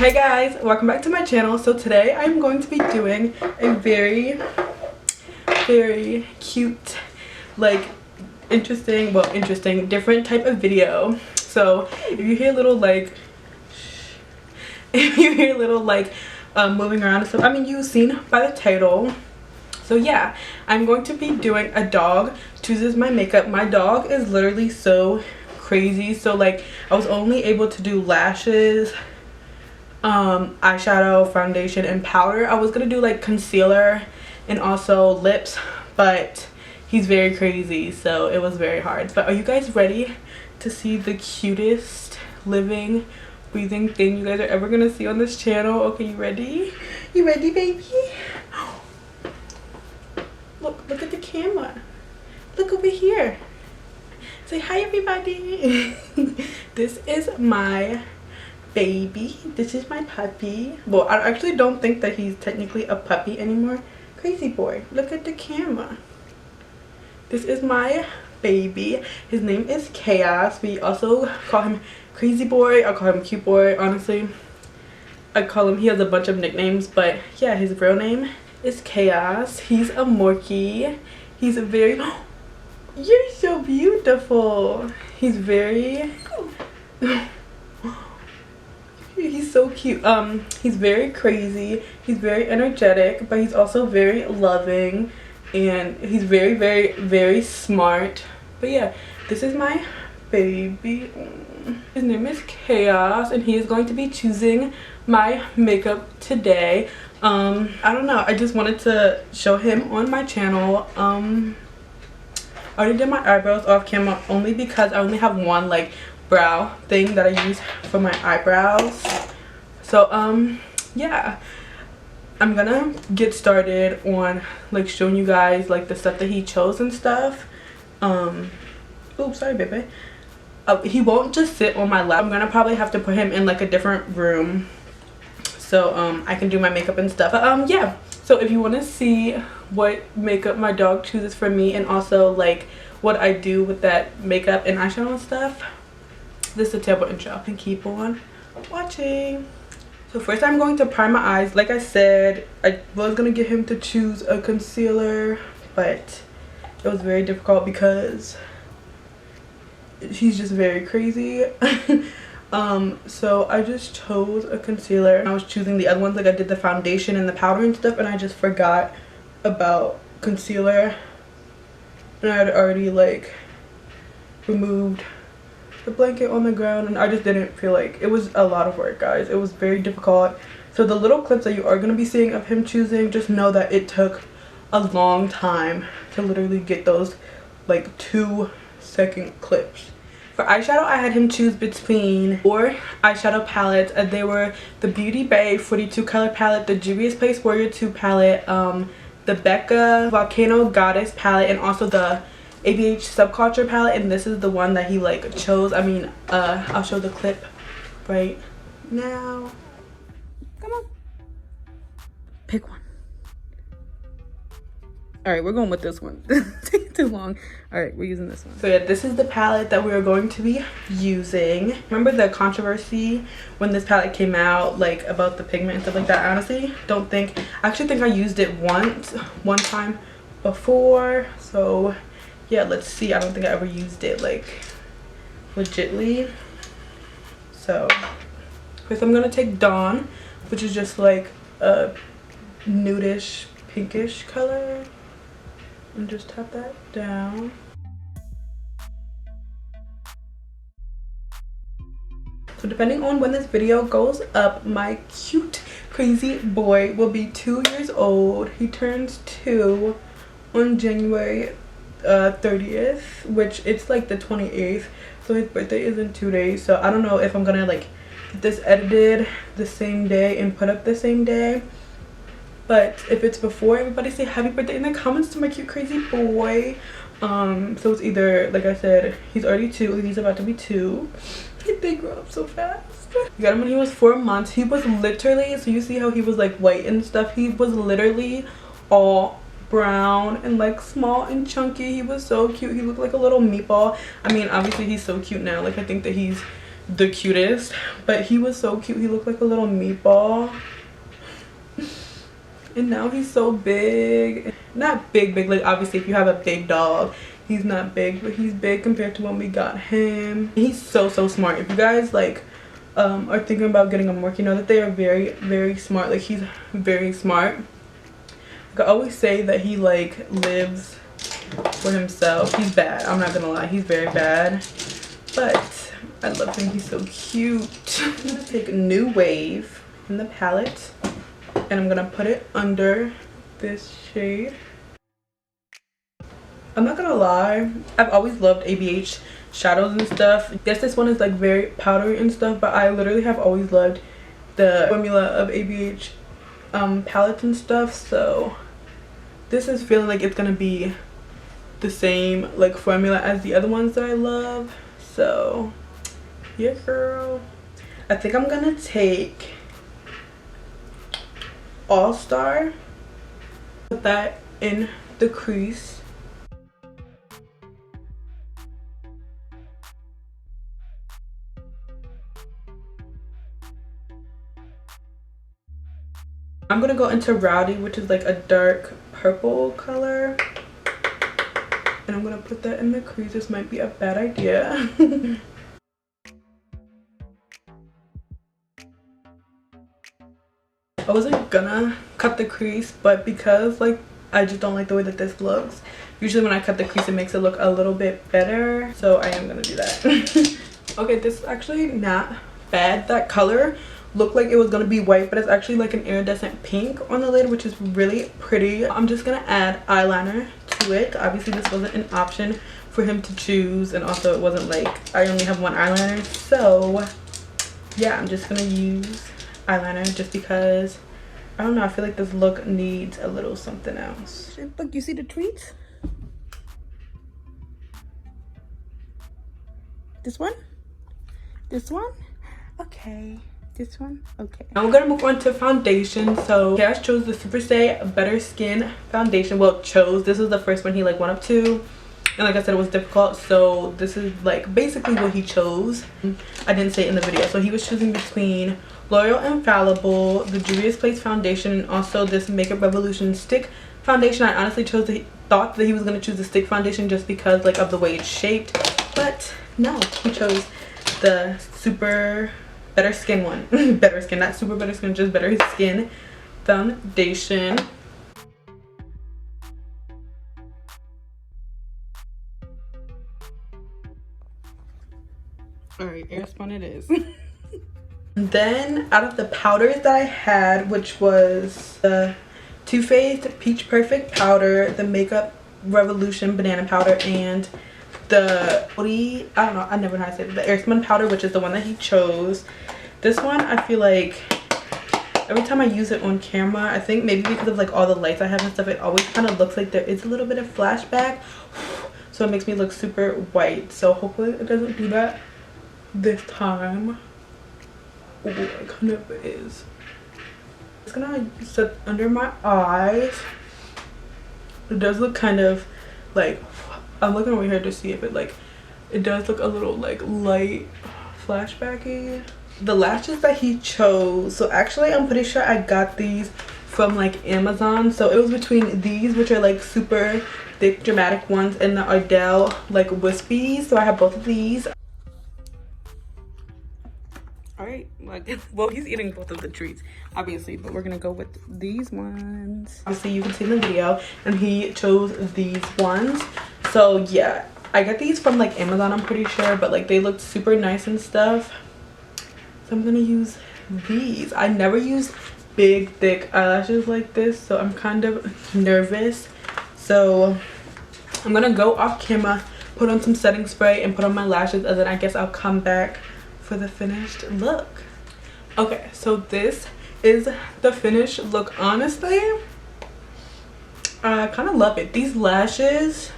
Hey guys, welcome back to my channel. So today I'm going to be doing a very cute, like interesting, different type of video. So if you hear little like moving around and stuff, I mean, you've seen by the title. So yeah, I'm going to be doing a dog chooses my makeup. My dog is literally so crazy. So like I was only able to do lashes, eyeshadow, foundation, and powder. I was gonna do like concealer and also lips, but he's very crazy, so it was very hard. But are you guys ready to see the cutest living breathing thing you guys are ever gonna see on this channel? Okay, you ready? You ready, baby? Look at the camera. Look over here. Say hi, everybody. This is my baby. This is my puppy. Well, I actually don't think that he's technically a puppy anymore. Crazy boy. Look at the camera. This is my baby. His name is Chaos. We also call him Crazy Boy. I call him Cute Boy. Honestly, he has a bunch of nicknames, but yeah, his real name is Chaos. He's a Morkie. He's a very you're so beautiful. He's very he's so cute. He's very crazy, he's very energetic, but he's also very loving, and he's very smart. But yeah, this is my baby. His name is Chaos, and he is going to be choosing my makeup today. I don't know, I just wanted to show him on my channel. I already did my eyebrows off camera only because I only have one like brow thing that I use for my eyebrows. So yeah, I'm gonna get started on like showing you guys like the stuff that he chose and stuff. Oops, sorry baby. He won't just sit on my lap. I'm gonna probably have to put him in like a different room so I can do my makeup and stuff. But yeah, so if you want to see what makeup my dog chooses for me, and also like what I do with that makeup and eyeshadow and stuff, this is a terrible intro, and keep on watching. So first I'm going to prime my eyes. Like I said, I was gonna get him to choose a concealer, but it was very difficult because he's just very crazy. So I just chose a concealer. I was choosing the other ones, like I did the foundation and the powder and stuff, and I just forgot about concealer, and I had already like removed the blanket on the ground, and I just didn't feel like it was a lot of work, guys. It was very difficult. So the little clips that you are going to be seeing of him choosing, just know that it took a long time to literally get those like 2-second clips. For eyeshadow, I had him choose between 4 eyeshadow palettes. They were the Beauty Bay 42 color palette, the Juvia's Place Warrior 2 palette, the Becca Volcano Goddess palette, and also the ABH Subculture palette. And this is the one that he like chose. I mean, I'll show the clip right now. Come on, pick one. All right, we're going with this one. Take too long. All right, we're using this one. So yeah, this is the palette that we are going to be using. Remember the controversy when this palette came out, like about the pigment and stuff like that? I honestly don't think, I actually think I used it one time before. So yeah, let's see. I don't think I ever used it like legitly. So first I'm gonna take Dawn, which is just like a nudish pinkish color, and just tap that down. So depending on when this video goes up, my cute crazy boy will be 2 years old. He turns 2 on January 30th, which it's like the 28th, so his birthday is in 2 days. So I don't know if I'm gonna like get this edited the same day and put up the same day. But if it's before, everybody say happy birthday in the comments to my cute crazy boy. So it's either, like I said, he's already 2, he's about to be 2. They grow up so fast. We got him when he was 4 months. He was literally, so you see how he was like white and stuff, he was literally all brown and like small and chunky. He was so cute. He looked like a little meatball. I mean, obviously he's so cute now. Like I think that he's the cutest, but he was so cute. He looked like a little meatball. And now he's so big. Not big like obviously if you have a big dog, he's not big, but he's big compared to when we got him. He's so smart. If you guys like are thinking about getting a Morkie, know that they are very smart. Like he's very smart. Like I always say that he like lives for himself. He's bad, I'm not gonna lie, he's very bad, but I love him. He's so cute. I'm gonna take New Wave in the palette and I'm gonna put it under this shade. I'm not gonna lie, I've always loved ABH shadows and stuff. Yes, this one is like very powdery and stuff, but I literally have always loved the formula of ABH palettes and stuff, so this is feeling like it's gonna be the same like formula as the other ones that I love. So yeah girl, I think I'm gonna take All Star, put that in the crease. I'm gonna go into Rowdy, which is like a dark purple color, and I'm gonna put that in the crease. This might be a bad idea. I wasn't gonna cut the crease, but because like I just don't like the way that this looks. Usually when I cut the crease it makes it look a little bit better, so I am gonna do that. Okay, this is actually not bad. That color looked like it was gonna be white, but it's actually like an iridescent pink on the lid, which is really pretty. I'm just gonna add eyeliner to it. Obviously this wasn't an option for him to choose, and also it wasn't like I only have one eyeliner, so yeah, I'm just gonna use eyeliner just because I don't know, I feel like this look needs a little something else. Look, you see the treats? This one? This one? Okay. This one? Okay. Now we're gonna move on to foundation. So Cash chose the Super Stay Better Skin foundation. Well, this is the first one he like went up to, and like I said, it was difficult, so this is like basically what he chose. I didn't say it in the video. So he was choosing between L'Oreal Infallible, the Juvia's Place foundation, and also this Makeup Revolution stick foundation. I honestly thought that he was going to choose the stick foundation just because like of the way it's shaped, but no, he chose the Super Better Skin one. Better Skin, not Super Better Skin, just Better Skin foundation. All right, airspun it is. Then out of the powders that I had, which was the Too Faced Peach Perfect powder, the Makeup Revolution banana powder, and the I don't know, I never know how to say it, the airspun powder, which is the one that he chose. This one, I feel like every time I use it on camera, I think maybe because of like all the lights I have and stuff, it always kind of looks like there is a little bit of flashback, so it makes me look super white. So hopefully it doesn't do that this time. Oh, it kind of is. It's gonna set under my eyes. It does look kind of like, I'm looking over here to see if it does look a little like light flashbacky. The lashes that he chose, so actually I'm pretty sure I got these from like Amazon. So it was between these, which are like super thick dramatic ones, and the Ardell like wispies. So I have both of these. All right, like, well, he's eating both of the treats obviously, but we're gonna go with these ones. Obviously you can see in the video, and he chose these ones. So yeah, I got these from like Amazon, I'm pretty sure, but like they looked super nice and stuff, so I'm gonna use these. I never use big thick eyelashes like this, so I'm kind of nervous. So I'm gonna go off camera, put on some setting spray and put on my lashes, and then I guess I'll come back for the finished look. Okay, so this is the finished look. Honestly, I kind of love it. These lashes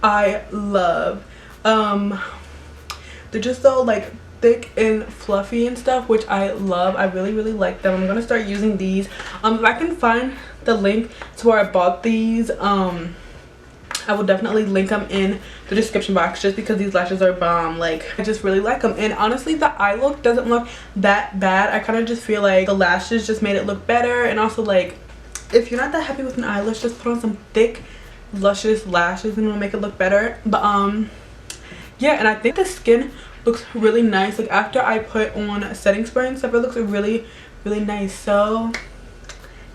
I love. They're just so like thick and fluffy and stuff, which I love. I really like them. I'm gonna start using these. If I can find the link to where I bought these, I will definitely link them in the description box just because these lashes are bomb. Like, I just really like them. And honestly, the eye look doesn't look that bad. I kind of just feel like the lashes just made it look better. And also, like, if you're not that happy with an eyelash, just put on some thick, luscious lashes and it'll make it look better. But yeah, and I think the skin looks really nice. Like, after I put on setting spray and stuff, it looks really nice. So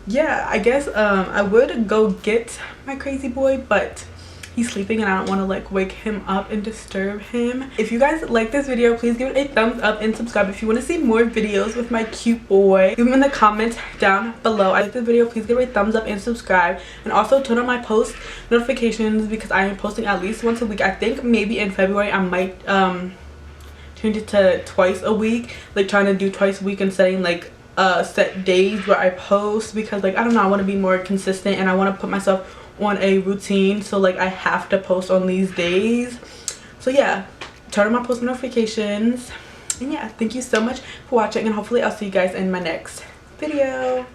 yeah, I guess I would go get my crazy boy, but he's sleeping and I don't want to like wake him up and disturb him. If you guys like this video, please give it a thumbs up and subscribe. If you want to see more videos with my cute boy, leave them in the comments down below. I like this video, please give it a thumbs up and subscribe, and also turn on my post notifications because I am posting at least once a week. I think maybe in February I might change it to twice a week, like trying to do twice a week and setting like set days where I post, because like I don't know, I want to be more consistent and I want to put myself on a routine, so like I have to post on these days. So yeah, turn on my post notifications, and yeah, thank you so much for watching, and hopefully I'll see you guys in my next video.